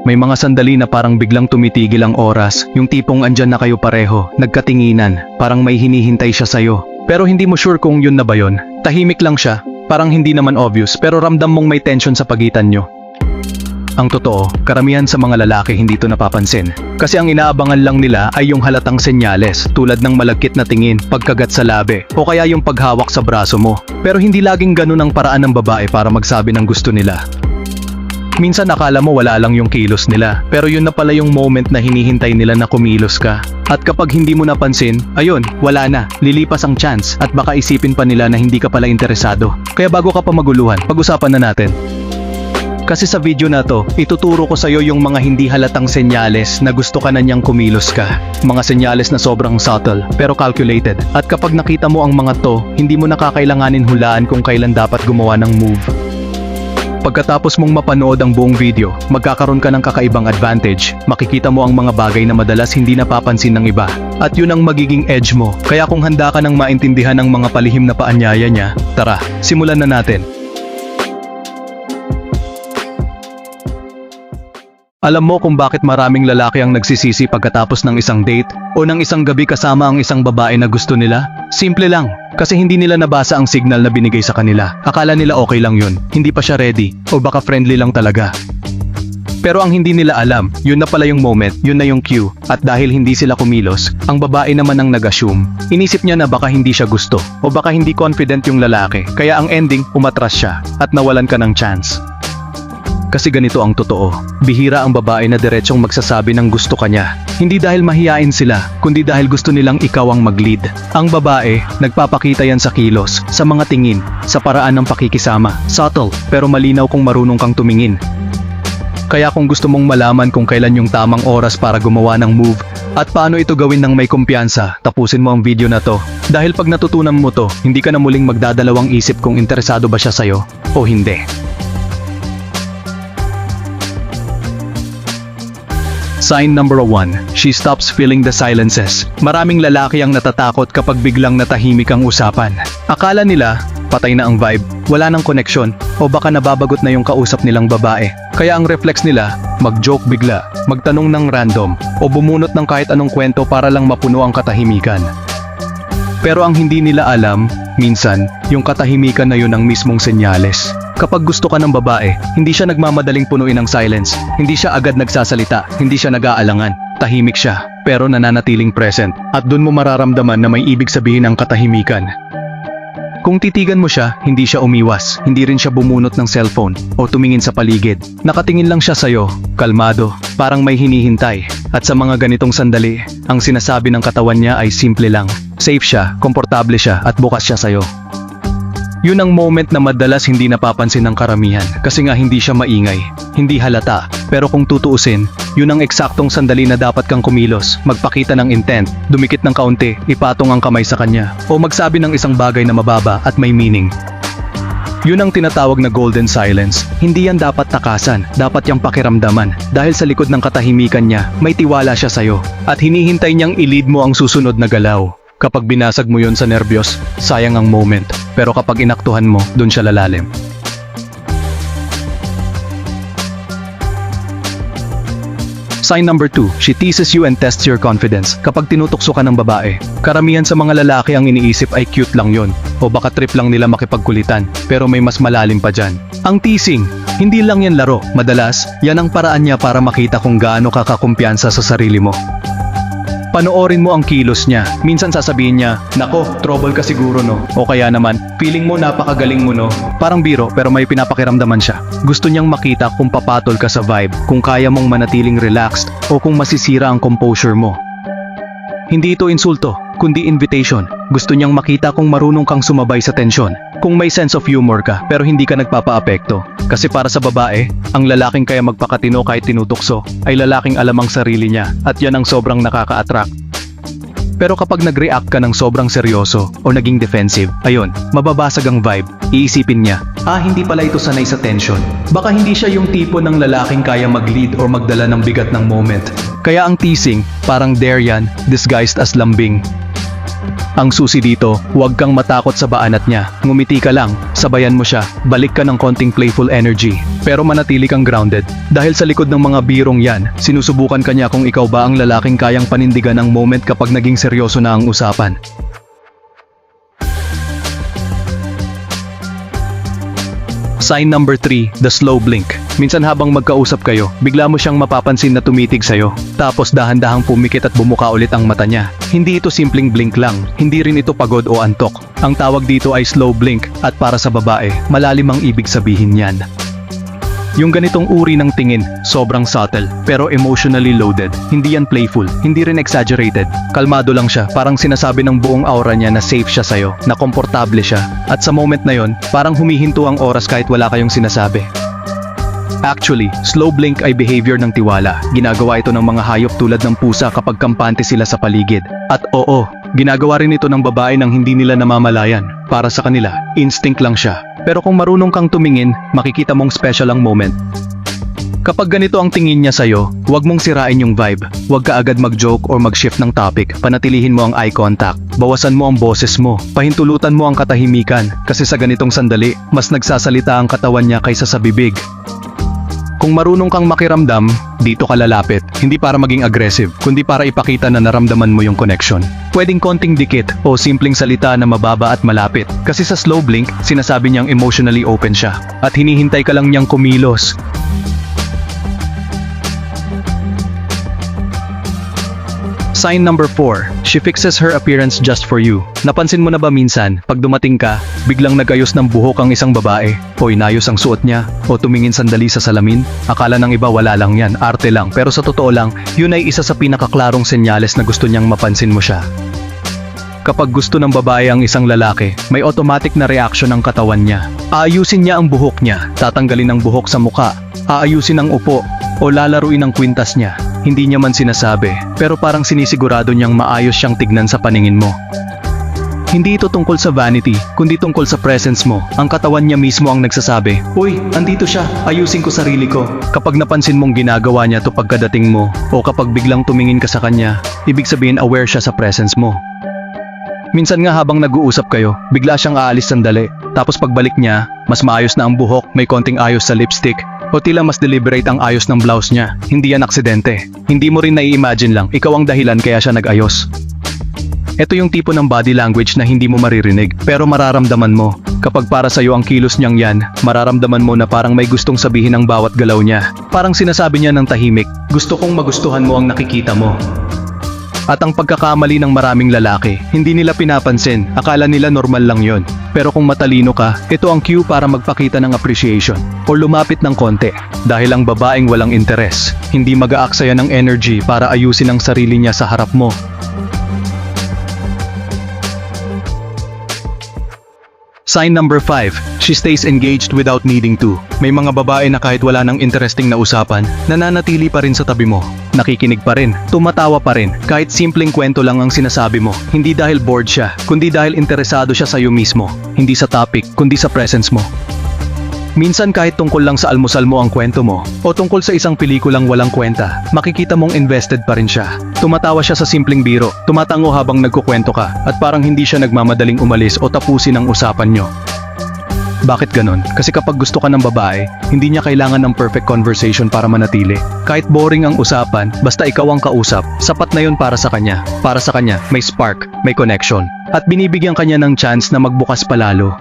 May mga sandali na parang biglang tumitigil ang oras, yung tipong andyan na kayo pareho, nagkatinginan, parang may hinihintay siya sa'yo. Pero hindi mo sure kung yun na ba yun. Tahimik lang siya, parang hindi naman obvious pero ramdam mong may tension sa pagitan nyo. Ang totoo, karamihan sa mga lalaki hindi ito napapansin. Kasi ang inaabangan lang nila ay yung halatang senyales tulad ng malagkit na tingin, pagkagat sa labi, o kaya yung paghawak sa braso mo. Pero hindi laging ganun ang paraan ng babae para magsabi ng gusto nila. Minsan akala mo wala lang yung kilos nila, pero yun na pala yung moment na hinihintay nila na kumilos ka. At kapag hindi mo napansin, ayun, wala na, lilipas ang chance at baka isipin pa nila na hindi ka pala interesado. Kaya bago ka pa maguluhan, pag-usapan na natin. Kasi sa video na to, ituturo ko sa'yo yung mga hindi halatang senyales na gusto ka na niyang kumilos ka. Mga senyales na sobrang subtle, pero calculated. At kapag nakita mo ang mga to, hindi mo nakakailanganin hulaan kung kailan dapat gumawa ng move. Pagkatapos mong mapanood ang buong video, magkakaroon ka ng kakaibang advantage. Makikita mo ang mga bagay na madalas hindi napapansin ng iba. At yun ang magiging edge mo. Kaya kung handa ka nang maintindihan ang mga palihim na paanyaya niya, tara, simulan na natin. Alam mo kung bakit maraming lalaki ang nagsisisi pagkatapos ng isang date o ng isang gabi kasama ang isang babae na gusto nila? Simple lang, kasi hindi nila nabasa ang signal na binigay sa kanila. Akala nila okay lang yun, hindi pa siya ready, o baka friendly lang talaga. Pero ang hindi nila alam, yun na pala yung moment, yun na yung cue. At dahil hindi sila kumilos, ang babae naman ang nag-assume. Inisip niya na baka hindi siya gusto, o baka hindi confident yung lalaki. Kaya ang ending, umatras siya, at nawalan ka ng chance. Kasi ganito ang totoo, bihira ang babae na diretsong magsasabi ng gusto ka niya. Hindi dahil mahiyain sila, kundi dahil gusto nilang ikaw ang mag-lead. Ang babae, nagpapakita yan sa kilos, sa mga tingin, sa paraan ng pakikisama. Subtle, pero malinaw kung marunong kang tumingin. Kaya kung gusto mong malaman kung kailan yung tamang oras para gumawa ng move, at paano ito gawin ng may kumpiyansa, tapusin mo ang video na to. Dahil pag natutunan mo to, hindi ka na muling magdadalawang isip kung interesado ba siya sa'yo, o hindi. Sign number 1, she stops filling the silences. Maraming lalaki ang natatakot kapag biglang natahimik ang usapan. Akala nila, patay na ang vibe, wala nang koneksyon, o baka nababagot na yung kausap nilang babae. Kaya ang reflex nila, mag-joke bigla, magtanong ng random, o bumunot ng kahit anong kwento para lang mapuno ang katahimikan. Pero ang hindi nila alam, minsan, yung katahimikan na yun ang mismong senyales. Kapag gusto ka ng babae, hindi siya nagmamadaling punuin ang silence, hindi siya agad nagsasalita, hindi siya nag-aalangan. Tahimik siya, pero nananatiling present, at dun mo mararamdaman na may ibig sabihin ang katahimikan. Kung titigan mo siya, hindi siya umiwas, hindi rin siya bumunot ng cellphone, o tumingin sa paligid. Nakatingin lang siya sa'yo, kalmado, parang may hinihintay. At sa mga ganitong sandali, ang sinasabi ng katawan niya ay simple lang. Safe siya, komportable siya, at bukas siya sa'yo. Yun ang moment na madalas hindi napapansin ng karamihan kasi nga hindi siya maingay, hindi halata. Pero kung tutuusin, yun ang eksaktong sandali na dapat kang kumilos, magpakita ng intent, dumikit ng kaunti, ipatong ang kamay sa kanya, o magsabi ng isang bagay na mababa at may meaning. Yun ang tinatawag na golden silence. Hindi yan dapat takasan, dapat yang pakiramdaman. Dahil sa likod ng katahimikan niya, may tiwala siya sa'yo. At hinihintay niyang i-lead mo ang susunod na galaw. Kapag binasag mo yon sa nervyos, sayang ang moment. Pero kapag inaktuhan mo, dun siya lalalim. Sign number 2, she teases you and tests your confidence. Kapag tinutukso ka ng babae, karamihan sa mga lalaki ang iniisip ay cute lang yon, o baka trip lang nila makipagkulitan, pero may mas malalim pa dyan. Ang teasing, hindi lang yan laro, madalas, yan ang paraan niya para makita kung gaano ka kakumpiyansa sa sarili mo. Panoorin mo ang kilos niya. Minsan sasabihin niya, "Nako, trouble ka siguro no." O kaya naman, "Feeling mo napakagaling mo no." Parang biro pero may pinapakiramdaman siya. Gusto niyang makita kung papatol ka sa vibe, kung kaya mong manatiling relaxed, o kung masisira ang composure mo. Hindi ito insulto, kundi invitation. Gusto niyang makita kung marunong kang sumabay sa tensyon. Kung may sense of humor ka pero hindi ka nagpapaapekto. Kasi para sa babae, ang lalaking kaya magpakatino kahit tinutukso ay lalaking alam ang sarili niya at yan ang sobrang nakaka-attract. Pero kapag nag-react ka ng sobrang seryoso o naging defensive, ayun, mababasag ang vibe. Iisipin niya, hindi pala ito sanay sa tension. Baka hindi siya yung tipo ng lalaking kaya mag-lead or magdala ng bigat ng moment. Kaya ang teasing, parang dare yan, disguised as lambing. Ang susi dito, huwag kang matakot sa baanat niya. Ngumiti ka lang, sabayan mo siya, balik ka ng konting playful energy. pero manatili kang grounded. Dahil sa likod ng mga birong yan, sinusubukan ka niya kung ikaw ba ang lalaking kayang panindigan ang moment kapag naging seryoso na ang usapan. Sign number 3, the slow blink. Minsan habang magkausap kayo, bigla mo siyang mapapansin na tumitig sa'yo. Tapos dahan-dahang pumikit at bumuka ulit ang mata niya. Hindi ito simpleng blink lang, hindi rin ito pagod o antok. Ang tawag dito ay slow blink at para sa babae, malalim ang ibig sabihin niyan. Yung ganitong uri ng tingin, sobrang subtle, pero emotionally loaded. Hindi yan playful, hindi rin exaggerated. Kalmado lang siya, parang sinasabi ng buong aura niya na safe siya sa'yo, na komportable siya. At sa moment na yon, parang humihinto ang oras kahit wala kayong sinasabi. Actually, slow blink ay behavior ng tiwala. Ginagawa ito ng mga hayop tulad ng pusa kapag kampante sila sa paligid. At oo, ginagawa rin ito ng babae nang hindi nila namamalayan. Para sa kanila, instinct lang siya. Pero kung marunong kang tumingin, makikita mong special ang moment. Kapag ganito ang tingin niya sa'yo, huwag mong sirain yung vibe. Huwag ka agad mag-joke or mag-shift ng topic. Panatilihin mo ang eye contact. Bawasan mo ang boses mo. Pahintulutan mo ang katahimikan. Kasi sa ganitong sandali, mas nagsasalita ang katawan niya kaysa sa bibig. Kung marunong kang makiramdam, dito ka lalapit. Hindi para maging aggressive, kundi para ipakita na naramdaman mo yung connection. Pwedeng konting dikit o simpleng salita na mababa at malapit. Kasi sa slow blink, sinasabi niyang emotionally open siya. At hinihintay ka lang niyang kumilos. Sign number 4, she fixes her appearance just for you. Napansin mo na ba minsan, pag dumating ka, biglang nag-ayos ng buhok ang isang babae, o inayos ang suot niya, o tumingin sandali sa salamin? Akala ng iba wala lang yan, arte lang, pero sa totoo lang, yun ay isa sa pinakaklarong senyales na gusto niyang mapansin mo siya. Kapag gusto ng babae ang isang lalaki, may automatic na reaction ang katawan niya. Aayusin niya ang buhok niya, tatanggalin ang buhok sa muka, aayusin ang upo, o lalaruin ang kwintas niya. Hindi niya man sinasabi, pero parang sinisigurado niyang maayos siyang tignan sa paningin mo. Hindi ito tungkol sa vanity, kundi tungkol sa presence mo. Ang katawan niya mismo ang nagsasabi, "Uy, andito siya, ayusin ko sarili ko." Kapag napansin mong ginagawa niya ito pagkadating mo, o kapag biglang tumingin ka sa kanya, ibig sabihin aware siya sa presence mo. Minsan nga habang nag-uusap kayo, bigla siyang aalis sandali, tapos pagbalik niya, mas maayos na ang buhok, may konting ayos sa lipstick, o tila mas deliberate ang ayos ng blouse niya. Hindi yan aksidente. Hindi mo rin nai-imagine lang, ikaw ang dahilan kaya siya nag-ayos. Ito yung tipo ng body language na hindi mo maririnig, pero mararamdaman mo. Kapag para sa'yo ang kilos niyang yan, mararamdaman mo na parang may gustong sabihin ang bawat galaw niya. Parang sinasabi niya ng tahimik, "Gusto kong magustuhan mo ang nakikita mo." At ang pagkakamali ng maraming lalaki, hindi nila pinapansin, akala nila normal lang yon. Pero kung matalino ka, ito ang cue para magpakita ng appreciation o lumapit ng konti. Dahil ang babaeng walang interes, hindi mag-aaksaya ng energy para ayusin ang sarili niya sa harap mo. Sign number 5, she stays engaged without needing to. May mga babae na kahit wala ng interesting na usapan, nananatili pa rin sa tabi mo. Nakikinig pa rin, tumatawa pa rin, kahit simpleng kwento lang ang sinasabi mo. Hindi dahil bored siya, kundi dahil interesado siya sa iyo mismo. Hindi sa topic, kundi sa presence mo. Minsan kahit tungkol lang sa almusal mo ang kwento mo, o tungkol sa isang pelikulang walang kwenta, makikita mong invested pa rin siya. Tumatawa siya sa simpleng biro, tumatango habang nagkukwento ka, at parang hindi siya nagmamadaling umalis o tapusin ang usapan nyo. Bakit ganon? Kasi kapag gusto ka ng babae, hindi niya kailangan ng perfect conversation para manatili. Kahit boring ang usapan, basta ikaw ang kausap, sapat na yun para sa kanya. Para sa kanya, may spark, may connection, at binibigyan kanya ng chance na magbukas palalo.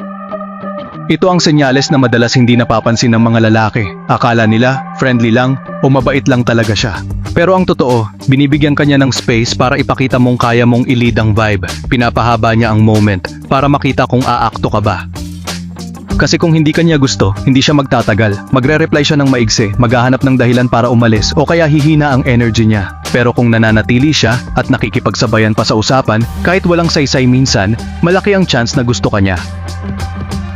Ito ang senyales na madalas hindi napapansin ng mga lalaki. Akala nila, friendly lang, o mabait lang talaga siya. Pero ang totoo, binibigyan kanya ng space para ipakita mong kaya mong i-lead ang vibe. Pinapahaba niya ang moment, para makita kung aakto ka ba. Kasi kung hindi kanya gusto, hindi siya magtatagal. Magre-reply siya ng maigsi, maghahanap ng dahilan para umalis, o kaya hihina ang energy niya. Pero kung nananatili siya, at nakikipagsabayan pa sa usapan, kahit walang saysay minsan, malaki ang chance na gusto ka niya.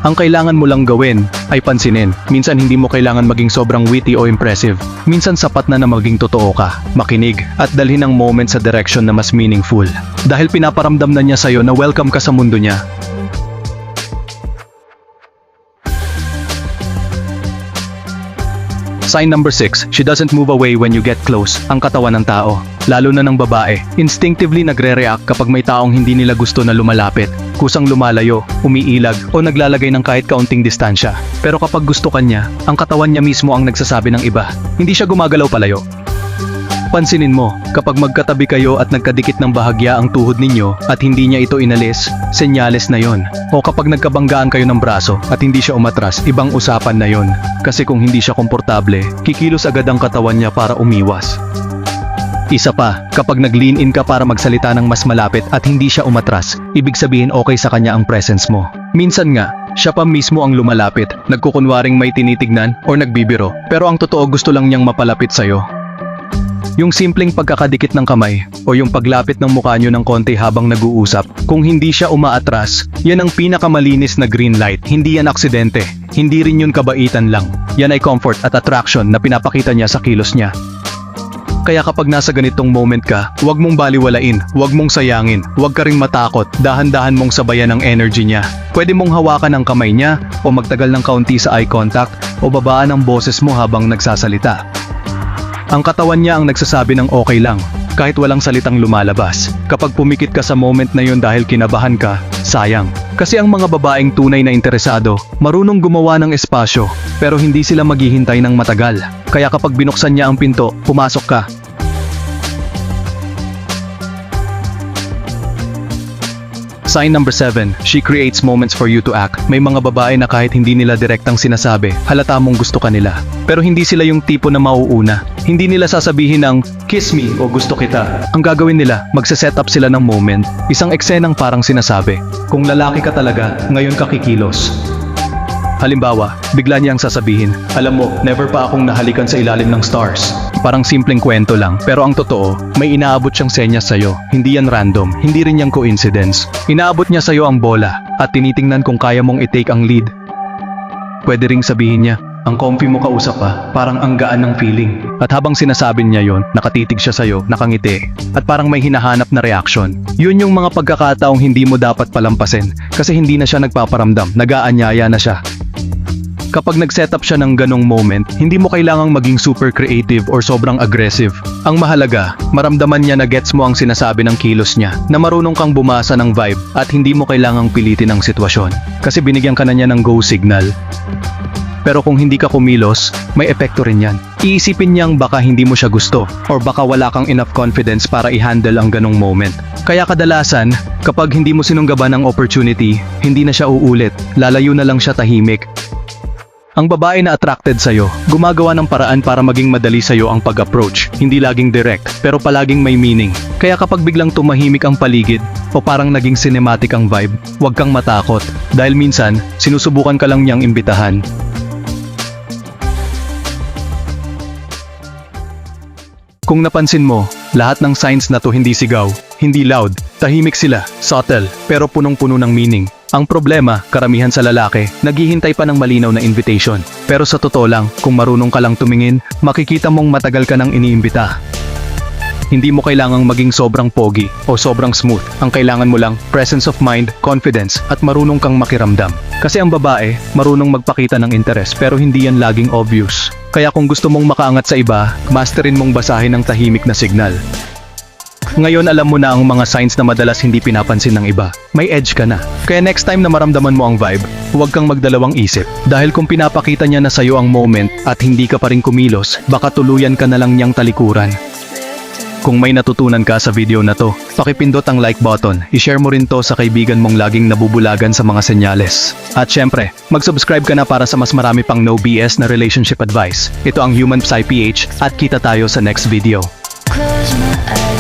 Ang kailangan mo lang gawin ay pansinin. Minsan hindi mo kailangan maging sobrang witty o impressive. Minsan sapat na maging totoo ka, makinig, at dalhin ang moment sa direction na mas meaningful. Dahil pinaparamdam na niya sa'yo na welcome ka sa mundo niya. Sign number 6, she doesn't move away when you get close, ang katawan ng tao. Lalo na ng babae, instinctively nagre-react kapag may taong hindi nila gusto na lumalapit. Kusang lumalayo, umiilag, o naglalagay ng kahit kaunting distansya. Pero kapag gusto kanya, ang katawan niya mismo ang nagsasabi ng iba. Hindi siya gumagalaw palayo. Pansinin mo, kapag magkatabi kayo at nagkadikit ng bahagya ang tuhod ninyo at hindi niya ito inalis, senyales na yon. O kapag nagkabanggaan kayo ng braso at hindi siya umatras, ibang usapan na yon. Kasi kung hindi siya komportable, kikilos agad ang katawan niya para umiwas. Isa pa, kapag nag-lean in ka para magsalita ng mas malapit at hindi siya umatras, ibig sabihin okay sa kanya ang presence mo. Minsan nga, siya pa mismo ang lumalapit, nagkukunwaring may tinitignan o nagbibiro, pero ang totoo gusto lang niyang mapalapit sa'yo. Yung simpleng pagkakadikit ng kamay o yung paglapit ng mukha nyo ng konti habang nag-uusap, kung hindi siya umaatras, yan ang pinakamalinis na green light. Hindi yan aksidente, hindi rin yun kabaitan lang. Yan ay comfort at attraction na pinapakita niya sa kilos niya. Kaya kapag nasa ganitong moment ka, huwag mong baliwalain, huwag mong sayangin, huwag ka ring matakot, dahan-dahan mong sabayan ang energy niya. Pwede mong hawakan ang kamay niya o magtagal ng kaunti sa eye contact o babaan ang boses mo habang nagsasalita. Ang katawan niya ang nagsasabi ng okay lang, kahit walang salitang lumalabas. Kapag pumikit ka sa moment na yun dahil kinabahan ka, sayang. Kasi ang mga babaeng tunay na interesado, marunong gumawa ng espasyo, pero hindi sila maghihintay ng matagal. Kaya kapag binuksan niya ang pinto, pumasok ka. Sign number 7, she creates moments for you to act. May mga babae na kahit hindi nila direktang sinasabi, halata mong gusto ka nila. Pero hindi sila yung tipo na mauuna. Hindi nila sasabihin ng, kiss me o gusto kita. Ang gagawin nila, magse-set up sila ng moment. Isang eksenang parang sinasabi, kung lalaki ka talaga, ngayon ka kikilos. Halimbawa, bigla niyang sasabihin, alam mo, never pa akong nahalikan sa ilalim ng stars. Parang simpleng kwento lang, pero ang totoo, may inaabot siyang senyas sa'yo. Hindi yan random, hindi rin yan coincidence. Inaabot niya sa'yo ang bola, at tinitingnan kung kaya mong i-take ang lead. Pwede ring sabihin niya, ang comfy mo kausap pa, parang ang gaan ng feeling. At habang sinasabi niya yon, nakatitig siya sa'yo, nakangiti, at parang may hinahanap na reaction. Yun yung mga pagkakataong hindi mo dapat palampasin, kasi hindi na siya nagpaparamdam, nag-aanyaya na siya. Kapag nag-setup siya ng ganong moment, hindi mo kailangang maging super creative or sobrang aggressive. Ang mahalaga, maramdaman niya na gets mo ang sinasabi ng kilos niya, na marunong kang bumasa ng vibe at hindi mo kailangang pilitin ang sitwasyon. Kasi binigyan ka na niya ng go signal. Pero kung hindi ka kumilos, may epekto rin yan. Iisipin niyang baka hindi mo siya gusto or baka wala kang enough confidence para i-handle ang ganong moment. Kaya kadalasan, kapag hindi mo sinunggaban ng opportunity, hindi na siya uulit, lalayo na lang siya tahimik. Ang babae na attracted sa'yo, gumagawa ng paraan para maging madali sa'yo ang pag-approach. Hindi laging direct, pero palaging may meaning. Kaya kapag biglang tumahimik ang paligid, o parang naging cinematic ang vibe, huwag kang matakot. Dahil minsan, sinusubukan ka lang niyang imbitahan. Kung napansin mo, lahat ng signs na to hindi sigaw, hindi loud, tahimik sila, subtle, pero punong-puno ng meaning. Ang problema, karamihan sa lalaki, naghihintay pa ng malinaw na invitation. Pero sa totoo lang, kung marunong ka lang tumingin, makikita mong matagal ka nang iniimbita. Hindi mo kailangang maging sobrang pogi o sobrang smooth. Ang kailangan mo lang, presence of mind, confidence, at marunong kang makiramdam. Kasi ang babae, marunong magpakita ng interes pero hindi yan laging obvious. Kaya kung gusto mong makaangat sa iba, masterin mong basahin ang tahimik na signal. Ngayon alam mo na ang mga signs na madalas hindi pinapansin ng iba. May edge ka na. Kaya next time na maramdaman mo ang vibe, huwag kang magdalawang isip. Dahil kung pinapakita niya na sa'yo ang moment at hindi ka pa rin kumilos, baka tuluyan ka na lang niyang talikuran. Kung may natutunan ka sa video na to, pakipindot ang like button, i-share mo rin to sa kaibigan mong laging nabubulagan sa mga senyales. At syempre, mag-subscribe ka na para sa mas marami pang no BS na relationship advice. Ito ang Human Psy PH at kita tayo sa next video. Close my eyes.